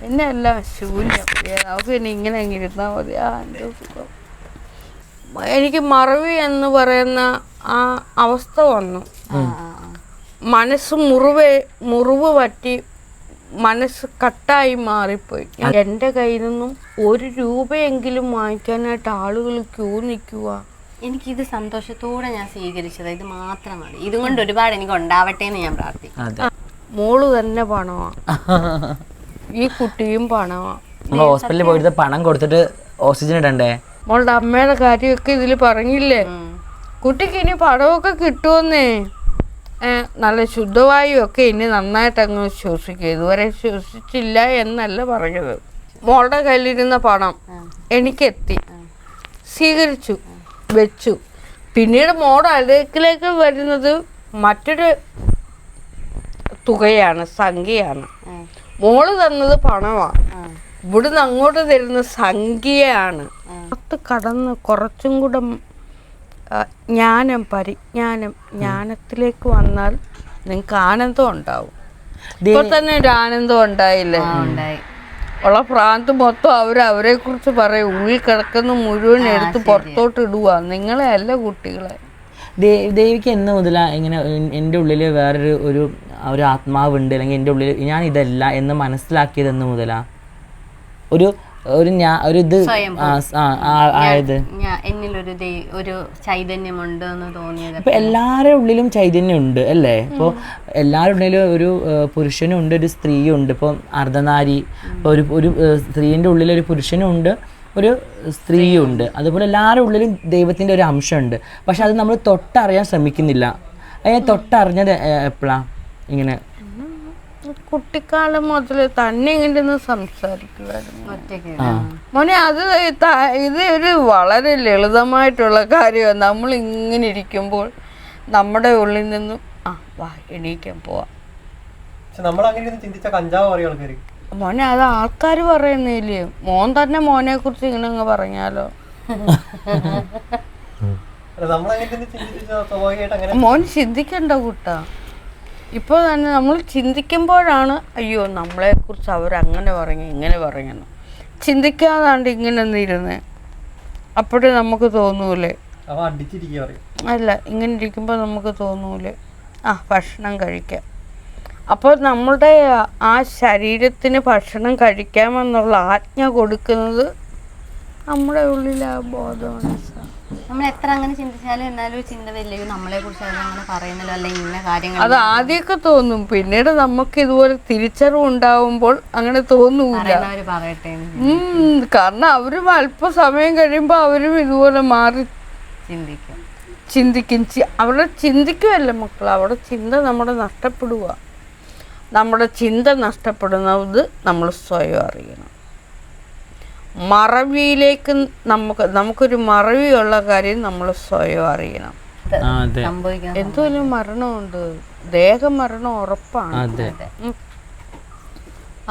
പിന്നെ എല്ലാം ശൂന്യം. നമുക്ക് പിന്നെ ഇങ്ങനെ അങ്ങ് ഇരുന്നാൽ മതി. എൻ്റെ സുഖം. എനിക്ക് മറവി എന്ന് പറയുന്ന ആ അവസ്ഥ വന്നു. മനസ്സ് മുറിവ് പറ്റി മനസ്സ് കട്ടായി മാറിപ്പോയി. എൻ്റെ കയ്യിൽ നിന്നും 1 രൂപയെങ്കിലും വാങ്ങിക്കാനായിട്ട് ആളുകൾ ക്യൂ നിൽക്കുക. എനിക്കിത് സന്തോഷത്തോടെ ഞാൻ സ്വീകരിച്ചത്. ഇത് മാത്രം മതി. ഇതുകൊണ്ട് ഒരുപാട് എനിക്ക് ഉണ്ടാവട്ടെ എന്ന് ഞാൻ പ്രാർത്ഥിക്കും. മോള് തന്നെ പണമാണ്, ഈ കുട്ടിയും പണമാണ്. ഹോസ്പിറ്റലിൽ പോയിട്ട് പണം കൊടുത്തിട്ട് ഓക്സിജൻ ഇടണ്ടേ? മോളുടെ അമ്മയുടെ കാര്യമൊക്കെ ഇതിൽ പറഞ്ഞില്ലേ? കുട്ടിക്ക് ഇനി പണമൊക്കെ കിട്ടുമെന്നേ. നല്ല ശുദ്ധവായുവൊക്കെ ഇനി നന്നായിട്ട് അങ്ങ് ശ്വസിക്കുക. ഇതുവരെ ശ്വസിച്ചില്ല എന്നല്ല പറഞ്ഞത്. മോളുടെ കയ്യിലിരുന്ന പണം എനിക്കെത്തി, സ്വീകരിച്ചു, വെച്ചു. പിന്നീട് മോളുടെ അടുക്കിലേക്ക് വരുന്നത് മറ്റൊരു തുകയാണ്, സംഖ്യയാണ്. മോള് തന്നത് പണമാണ്, ഇവിടുന്ന് അങ്ങോട്ട് തരുന്ന സംഖ്യയാണ്. അത് കടന്ന് കുറച്ചും കൂടെ ജ്ഞാനത്തിലേക്ക് വന്നാൽ നിങ്ങൾക്ക് ആനന്ദം ഉണ്ടാവും. ഇപ്പൊ തന്നെ ഒരു ആനന്ദം ഉണ്ടായില്ലേ? ഉള്ള പ്രാന്ത് മൊത്തം അവരെ കുറിച്ച് പറയും. ഉള്ളിൽ കിടക്കുന്ന മുഴുവൻ എടുത്ത് പുറത്തോട്ട് ഇടുക. നിങ്ങളെ അല്ല കുട്ടികളെ. ദേവിക്ക് എന്ന് മുതലാ ഇങ്ങനെ എൻ്റെ ഉള്ളിൽ വേറൊരു ഒരു ആത്മാവുണ്ട്, അല്ലെങ്കിൽ എൻ്റെ ഉള്ളിൽ ഞാൻ ഇതല്ല എന്ന് മനസ്സിലാക്കിയത് എന്ന് മുതലാ ഒരു ചൈതന്യമുണ്ട് എന്ന് തോന്നിയത്. ഇപ്പൊ എല്ലാവരുടെ ഉള്ളിലും ചൈതന്യം ഉണ്ട് അല്ലേ? ഇപ്പോൾ എല്ലാവരുടെ ഉള്ളിലും ഒരു പുരുഷനും ഉണ്ട്, ഒരു സ്ത്രീയും ഉണ്ട്. ഇപ്പം അർദ്ധനാരി, ഒരു സ്ത്രീൻ്റെ ഉള്ളിൽ ഒരു പുരുഷനും ഉണ്ട്, ഒരു സ്ത്രീയും ഉണ്ട്. അതുപോലെ എല്ലാവരുടെ ഉള്ളിലും ദൈവത്തിൻ്റെ ഒരു അംശമുണ്ട്. പക്ഷെ അത് നമ്മൾ തൊട്ടറിയാൻ ശ്രമിക്കുന്നില്ല. അതിനെ തൊട്ടറിഞ്ഞത് എപ്പോഴാണ്? ഇങ്ങനെ കുട്ടിക്കാലം മുതൽ തന്നെ ഇങ്ങനെ സംസാരിക്കുമായിരുന്നു മോനെ. ഇത് ഒരു വളരെ ലളിതമായിട്ടുള്ള കാര്യമാണ്. നമ്മൾ ഇങ്ങനെ ഇരിക്കുമ്പോൾ നമ്മുടെ ഉള്ളിൽ നിന്നും വാ എണീക്കാൻ പോവാം. മോനെ അത് ആൾക്കാർ പറയുന്നില്ലേ? മോൻ തന്നെ മോനെ കുറിച്ച് ഇങ്ങനെ അങ്ങ് പറഞ്ഞാലോ? മോൻ ചിന്തിക്കണ്ട കൂട്ടാ. ഇപ്പോൾ തന്നെ നമ്മൾ ചിന്തിക്കുമ്പോഴാണ് അയ്യോ നമ്മളെക്കുറിച്ച് അവരങ്ങനെ പറഞ്ഞു ഇങ്ങനെ പറയണം. ചിന്തിക്കാതാണ്ട് ഇങ്ങനെ ഒന്നിരുന്ന് അപ്പോഴേ നമുക്ക് തോന്നൂലേ? അല്ല, ഇങ്ങനെ ഇരിക്കുമ്പോൾ നമുക്ക് തോന്നൂലേ ഭക്ഷണം കഴിക്കാം. അപ്പോൾ നമ്മളുടെ ആ ശരീരത്തിന് ഭക്ഷണം കഴിക്കാമെന്നുള്ള ആജ്ഞ കൊടുക്കുന്നത് നമ്മുടെ ഉള്ളിലെ ആ ബോധമാണ്. നമ്മൾ എത്ര അങ്ങനെ ചിന്തിച്ചാലും എന്നാലും ചിന്ത വരില്ലയോ നമ്മളെ കുറിച്ച് അങ്ങനെ പറയുന്നല്ലോ, അല്ലെങ്കിൽ ഇന്ന കാര്യങ്ങൾ. അത് ആദ്യമൊക്കെ തോന്നും, പിന്നീട് നമുക്ക് ഇതുപോലെ തിരിച്ചറിവ് ഉണ്ടാവുമ്പോൾ അങ്ങനെ തോന്നൂല. കാരണം അവരും അല്പസമയം കഴിയുമ്പോൾ അവരും ഇതുപോലെ മാറി ചിന്തിക്കും. അവിടെ ചിന്തിക്കുമല്ല മക്കൾ, അവിടെ ചിന്ത നമ്മുടെ നഷ്ടപ്പെടുക. നമ്മുടെ ചിന്ത നഷ്ടപ്പെടുന്നത് നമ്മൾ സ്വയം അറിയണം. മറവിയിലേക്ക് നമുക്കൊരു മറവിയുള്ള കാര്യം നമ്മൾ സ്വയം അറിയണം. എന്തും മരണമുണ്ട്, ദേഹമരണം ഉറപ്പാണ്.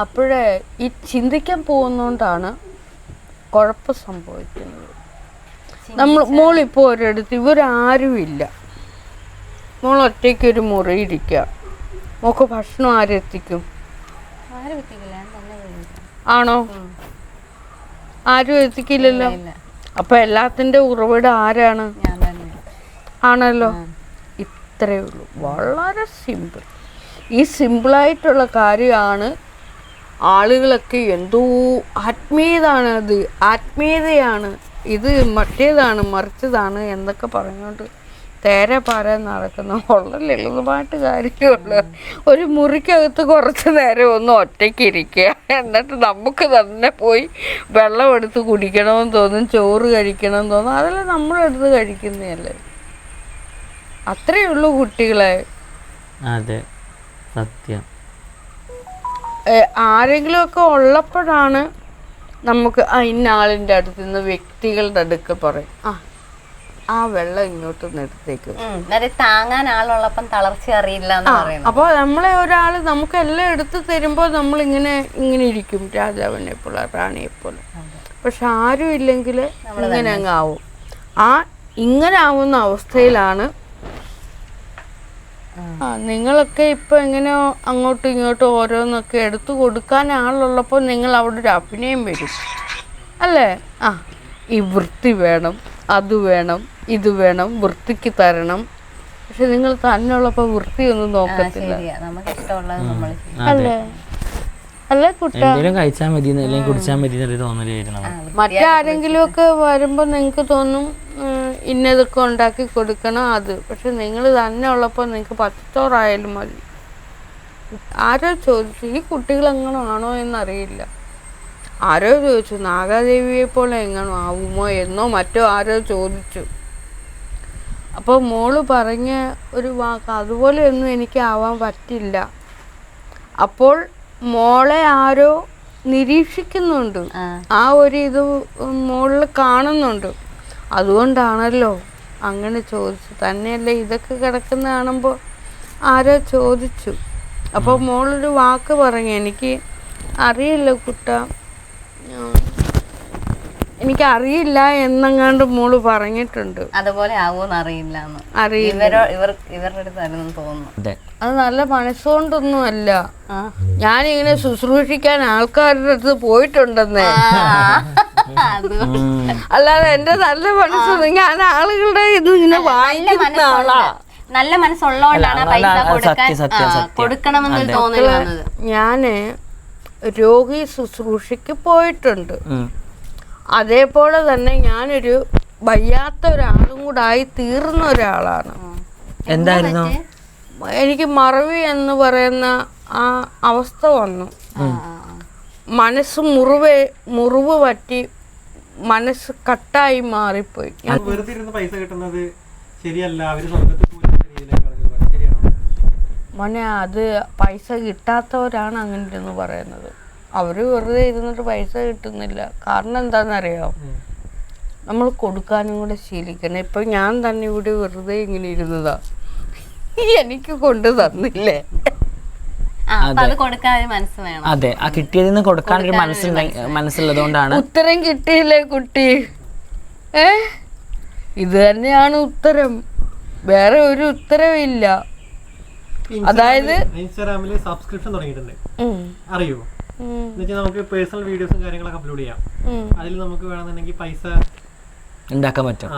അപ്പോഴേ ഈ ചിന്തിക്കാൻ പോകുന്നോണ്ടാണ് കുഴപ്പം സംഭവിക്കുന്നത്. മോളിപ്പോൾ ഒരിടത്ത് ഇവരാരുമില്ല, മോൾ ഒറ്റയ്ക്കൊരു മുറിയിരിക്കുക. മോക്ക് ഭക്ഷണം ആരെത്തിക്കും? ആണോ? ആരും എത്തിക്കില്ലല്ലോ. അപ്പൊ എല്ലാത്തിന്റെ ഉറവിടം ആരാണ്? ആണല്ലോ. ഇത്രയേ ഉള്ളൂ, വളരെ സിമ്പിൾ. ഈ സിമ്പിളായിട്ടുള്ള കാര്യമാണ് ആളുകളൊക്കെ എന്തോ ആത്മീയതയാണ്, ഇത് മറ്റേതാണ് മറിച്ചതാണ് എന്നൊക്കെ പറഞ്ഞുകൊണ്ട് തേരെ പാരാൻ നടക്കുന്ന വളരെ ലളിതമായിട്ട് കാര്യമുള്ളൂ. ഒരു മുറിക്കകത്ത് കുറച്ച് നേരം ഒന്ന് ഒറ്റയ്ക്ക് ഇരിക്കുക, എന്നിട്ട് നമുക്ക് തന്നെ പോയി വെള്ളം എടുത്ത് കുടിക്കണമെന്ന് തോന്നും, ചോറ് കഴിക്കണമെന്ന് തോന്നും. അതെല്ലാം നമ്മളെടുത്ത് കഴിക്കുന്നതല്ലേ. അത്രയേ ഉള്ളൂ കുട്ടികളെ. അതെ, സത്യം. ആരെങ്കിലുമൊക്കെ ഉള്ളപ്പോഴാണ് നമുക്ക് ഇന്ന ആളിൻ്റെ അടുത്ത് നിന്ന് വ്യക്തികളുടെ അടുക്ക് പറയും ആ വെള്ളം ഇങ്ങോട്ട് എടുത്തേക്ക്. താങ്ങാൻ ആളുള്ളപ്പം തളർച്ച അറിയില്ല. അപ്പോൾ നമ്മളെ ഒരാൾ നമുക്ക് എല്ലാം എടുത്ത് തരുമ്പോൾ നമ്മൾ ഇങ്ങനെ ഇരിക്കും, രാജാവിനെ പോലെ റാണിയെ പോലെ. പക്ഷെ ആരും ഇല്ലെങ്കിൽ ഇങ്ങനെ അങ്ങ് ആവും. ഇങ്ങനെ ആവുന്ന അവസ്ഥയിലാണ് നിങ്ങളൊക്കെ ഇപ്പൊ എങ്ങനെയോ അങ്ങോട്ടും ഇങ്ങോട്ടും ഓരോന്നൊക്കെ എടുത്തു കൊടുക്കാൻ ആളുള്ളപ്പോൾ നിങ്ങൾ അവിടെ ഒരു അഭിനയം വരും അല്ലേ? ഈ വൃത്തി വേണം, അത് വേണം, ഇത് വേണം, വൃത്തിക്ക് തരണം. പക്ഷെ നിങ്ങൾ തന്നെ ഉള്ളപ്പോൾ വൃത്തിയൊന്നും നോക്കത്തില്ല നമുക്ക് ഇഷ്ടമുള്ളത് നമ്മൾ അല്ലേ? അല്ലേ കുട്ട? എന്തെങ്കിലും കഴിച്ചാൽ മതി അല്ലെങ്കിൽ കുടിച്ചാൽ മതി എന്നൊരു തോന്നലായിരുന്നു. മറ്റാരെങ്കിലും ഒക്കെ വരുമ്പോൾ നിങ്ങൾക്ക് തോന്നും ഇന്നതൊക്കെ ഉണ്ടാക്കി കൊടുക്കണം അത്. പക്ഷെ നിങ്ങൾ തന്നെ ഉള്ളപ്പോൾ നിങ്ങൾക്ക് പച്ചോറായാലും മതി. ആരോ ചോദിച്ചു, ഈ കുട്ടികൾ എങ്ങനെ ആണോ എന്നറിയില്ല, ആരോ ചോദിച്ചു നാഗാദേവിയെ പോലെ എങ്ങനെ ആവുമോ എന്നോ മറ്റോ ആരോ ചോദിച്ചു. അപ്പോൾ മോള് പറഞ്ഞ ഒരു വാക്ക്, അതുപോലെയൊന്നും എനിക്ക് ആവാൻ പറ്റില്ല. അപ്പോൾ മോളെ ആരോ നിരീക്ഷിക്കുന്നുണ്ട്, ആ ഒരു ഇത് മോളിൽ കാണുന്നുണ്ട്. അതുകൊണ്ടാണല്ലോ അങ്ങനെ ചോദിച്ചു. തന്നെയല്ല ഇതൊക്കെ കിടക്കുന്ന കാണുമ്പോൾ ആരോ ചോദിച്ചു. അപ്പോൾ മോളൊരു വാക്ക് പറഞ്ഞു, എനിക്ക് അറിയില്ല കുട്ട, എനിക്കറിയില്ല എന്നങ്ങാണ്ട് മോള് പറഞ്ഞിട്ടുണ്ട്. അതുപോലെ ആവുമെന്ന് അറിയില്ല. ഇവരുടെ അടുത്തായിരുന്നു തോന്നുന്നു. അത് നല്ല മനസ്സുകൊണ്ടൊന്നും അല്ല. ഞാനിങ്ങനെ ശുശ്രൂഷിക്കാൻ ആൾക്കാരുടെ അടുത്ത് പോയിട്ടുണ്ടെന്നേ, അല്ലാതെ എന്റെ നല്ല മനസ്സൊന്നും, ഞാൻ ആളുകളുടെ ഇത് ഇങ്ങനെ വാങ്ങിക്കുന്ന ആളാ. നല്ല മനസ്സുള്ളതുകൊണ്ടാണ് പൈസ കൊടുക്കണമെന്ന് തോന്നുന്നത്. ഞാന് രോഗി ശുശ്രൂഷയ്ക്ക് പോയിട്ടുണ്ട്. അതേപോലെ തന്നെ ഞാനൊരു വയ്യാത്ത ഒരാളും കൂടെ ആയി തീർന്ന ഒരാളാണ്. എന്തായിരുന്നു? എനിക്ക് മറവി എന്ന് പറയുന്ന ആ അവസ്ഥ വന്നു. മനസ്സ് മുറിവ് പറ്റി മനസ്സ് കട്ടായി മാറിപ്പോയി. പൈസ കിട്ടുന്നത് ശരിയല്ല, മോനെ അത് പൈസ കിട്ടാത്തവരാണ് അങ്ങനെ ഇരുന്ന് പറയുന്നത്. അവർ വെറുതെ ഇരുന്നിട്ട് പൈസ കിട്ടുന്നില്ല. കാരണം എന്താണെന്നറിയോ, നമ്മൾ കൊടുക്കാനും കൂടെ ശീലിക്കണം. ഇപ്പം ഞാൻ തന്നെ ഇവിടെ വെറുതെ ഇങ്ങനെ ഇരുന്നതാ, എനിക്ക് കൊണ്ട് തന്നില്ലേ. അതെ, ആ കിട്ടിയതിന് കൊടുക്കാനൊരു മനസ്സുള്ളതുകൊണ്ടാണ്. ഉത്തരം കിട്ടിയില്ലേ കുട്ടി? ഇത് തന്നെയാണ് ഉത്തരം, വേറെ ഒരു ഉത്തരവില്ല. അതായത് ഇൻസ്റ്റാഗ്രാമില് സബ്സ്ക്രിപ്ഷൻ തുടങ്ങിയിട്ടുണ്ട്, അറിയോ? എന്നുവെച്ചാൽ നമുക്ക് പേഴ്സണൽ വീഡിയോസും കാര്യങ്ങളൊക്കെ അപ്ലോഡ് ചെയ്യാം. അതിൽ നമുക്ക് വേണമെന്നുണ്ടെങ്കിൽ പൈസ ഉണ്ടാക്കാൻ പറ്റും.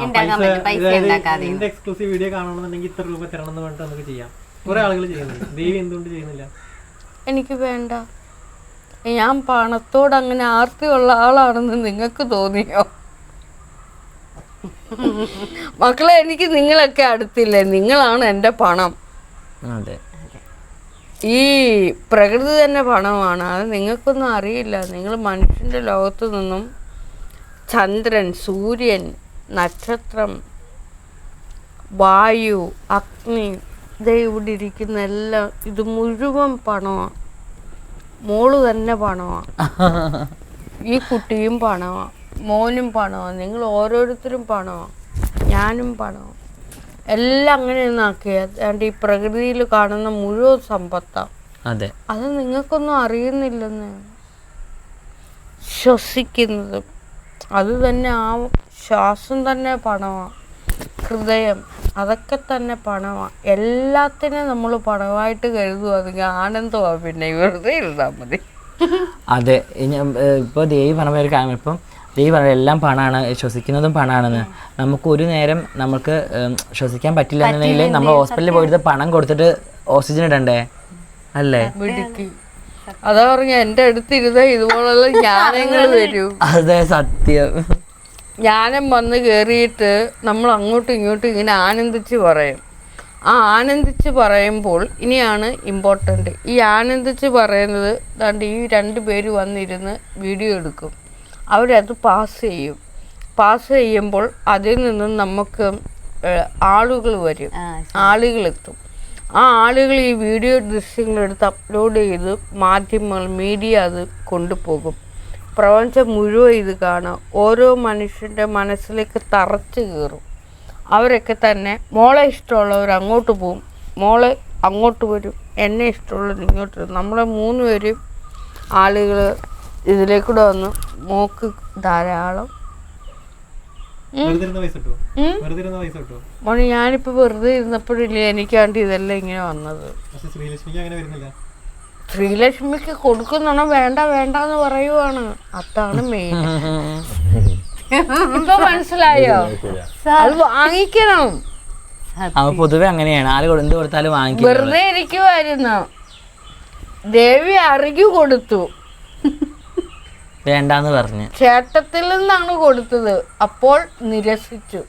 ഇതിന്റെ എക്സ്ക്ലൂസീവ് വീഡിയോ കാണണമെന്നുണ്ടെങ്കിൽ ഇത്ര രൂപ തരണം എന്ന് പറഞ്ഞിട്ട് നമുക്ക് ചെയ്യാം. കുറെ ആളുകൾ ചെയ്യുന്നുണ്ട്. ദേവി എന്തുകൊണ്ട് ചെയ്യുന്നില്ല? എനിക്ക് വേണ്ട. ഞാൻ പണത്തോട് അങ്ങനെ ആർത്തിയുള്ള ആളാണെന്ന് നിങ്ങൾക്ക് തോന്നിയോ? മക്കളെ, എനിക്ക് നിങ്ങളൊക്കെ അടുത്തില്ലേ, നിങ്ങളാണ് എൻ്റെ പണം. അതെ, ഈ പ്രകൃതി തന്നെ പണമാണ്. അത് നിങ്ങൾക്കൊന്നും അറിയില്ല. നിങ്ങൾ മനുഷ്യൻ്റെ ലോകത്തു നിന്നും ചന്ദ്രൻ, സൂര്യൻ, നക്ഷത്രം, വായു, അഗ്നി, ദേ ഇവിടെ ഇരിക്കുന്ന എല്ലാം, ഇത് മുഴുവൻ പണമാണ്. മോള് തന്നെ പണമാണ്, ഈ കുട്ടിയും പണമാണ്, മോനും പണമാണ്, നിങ്ങൾ ഓരോരുത്തരും പണമാണ്, ഞാനും പണമാണ്. എല്ലാം അങ്ങനെ ഒന്നാക്കിയാൽ ഈ പ്രകൃതിയിൽ കാണുന്ന മുഴുവൻ സമ്പത്താണ്. അതെ, അത് നിങ്ങൾക്കൊന്നും അറിയുന്നില്ലെന്ന്. ശ്വസിക്കുന്നത് അത് തന്നെ, ആ ശ്വാസം തന്നെ പണമാണ്, ഹൃദയം അതൊക്കെ തന്നെ പണമാണ്. എല്ലാത്തിനും നമ്മൾ പണമായിട്ട് കരുതുക, അതിന് ആനന്ദമാണ്. പിന്നെ വെറുതെ ഇരുന്നാൽ മതി. അതെ, ഇപ്പോൾ ദേവി പറഞ്ഞ ഒരു കാര്യം, ഇപ്പം ദേവി പറഞ്ഞ എല്ലാം പണമാണ്, ശ്വസിക്കുന്നതും പണമാണെന്ന്. നമുക്ക് ഒരു നേരം നമുക്ക് ശ്വസിക്കാൻ പറ്റില്ല എന്നുണ്ടെങ്കിൽ നമ്മൾ ഹോസ്പിറ്റലിൽ പോയിട്ട് പണം കൊടുത്തിട്ട് ഓക്സിജൻ ഇടണ്ടേ, അല്ലേ? മിടുക്കി. അതാ പറഞ്ഞ എൻ്റെ അടുത്തിരുന്ന ഇതുപോലുള്ള ജ്ഞാനങ്ങൾ വരും. അതെ, സത്യം. ജ്ഞാനം വന്ന് കയറിയിട്ട് നമ്മൾ അങ്ങോട്ടും ഇങ്ങോട്ടും ഇങ്ങനെ ആനന്ദിച്ച് പറയും. ആ ആനന്ദിച്ച് പറയുമ്പോൾ ഇനിയാണ് ഇമ്പോർട്ടൻ്റ്. ഈ ആനന്ദിച്ച് പറയുന്നത് ദാണ്ട് ഈ 2 പേര് വന്നിരുന്ന് വീഡിയോ എടുക്കും. അവരത് പാസ് ചെയ്യും. പാസ് ചെയ്യുമ്പോൾ അതിൽ നിന്നും നമുക്ക് ആളുകൾ വരും, ആളുകളെത്തും. ആ ആളുകൾ ഈ വീഡിയോ ദൃശ്യങ്ങളെടുത്ത് അപ്ലോഡ് ചെയ്ത് മാധ്യമങ്ങൾ, മീഡിയ അത് കൊണ്ടുപോകും. പ്രപഞ്ചം മുഴുവൻ ഇത് കാണാം. ഓരോ മനുഷ്യൻ്റെ മനസ്സിലേക്ക് തറച്ച് കയറും. അവരൊക്കെ തന്നെ മോളെ ഇഷ്ടമുള്ളവർ അങ്ങോട്ട് പോവും, മോളെ അങ്ങോട്ട് വരും, എന്നെ ഇഷ്ടമുള്ളത് ഇങ്ങോട്ട് വരും. നമ്മളെ 3 പേരും ആളുകൾ ഇതിലേക്കൂടെ വന്ന് മോക്ക് ധാരാളം വെറുതെ ഇരുന്ന പൈസ കിട്ടുമോ? വെറുതെ ഇരുന്ന പൈസ കിട്ടുമോ? മോനെ ഞാനിപ്പോ വെറുതെ ഇരുന്നപ്പോഴില്ലേ എനിക്കാണ്ട് ഇതെല്ലാം ഇങ്ങനെ വന്നത്. പക്ഷെ ശ്രീലക്ഷ്മിക്ക് അങ്ങനെ വരുന്നില്ല. ശ്രീലക്ഷ്മിക്ക് കൊടുക്കുന്നോ വേണ്ട വേണ്ടെന്ന് പറയുവാണ്. അതാണ് മെയിൻ. ഇപ്പൊ മനസ്സിലായോ? അത് വാങ്ങിക്കണം. പൊതുവെ അങ്ങനെയാണ്, ആര് എന്ത് കൊടുത്താലും വാങ്ങിക്കും. വെറുതെ ഇരിക്കുവായിരുന്നു. ദേവി അറിഞ്ഞു കൊടുത്തു, വേണ്ടാന്ന് പറഞ്ഞ്. ചേട്ടത്തിൽ നിന്നാണ് കൊടുത്തത്, അപ്പോൾ നിരസിച്ചു.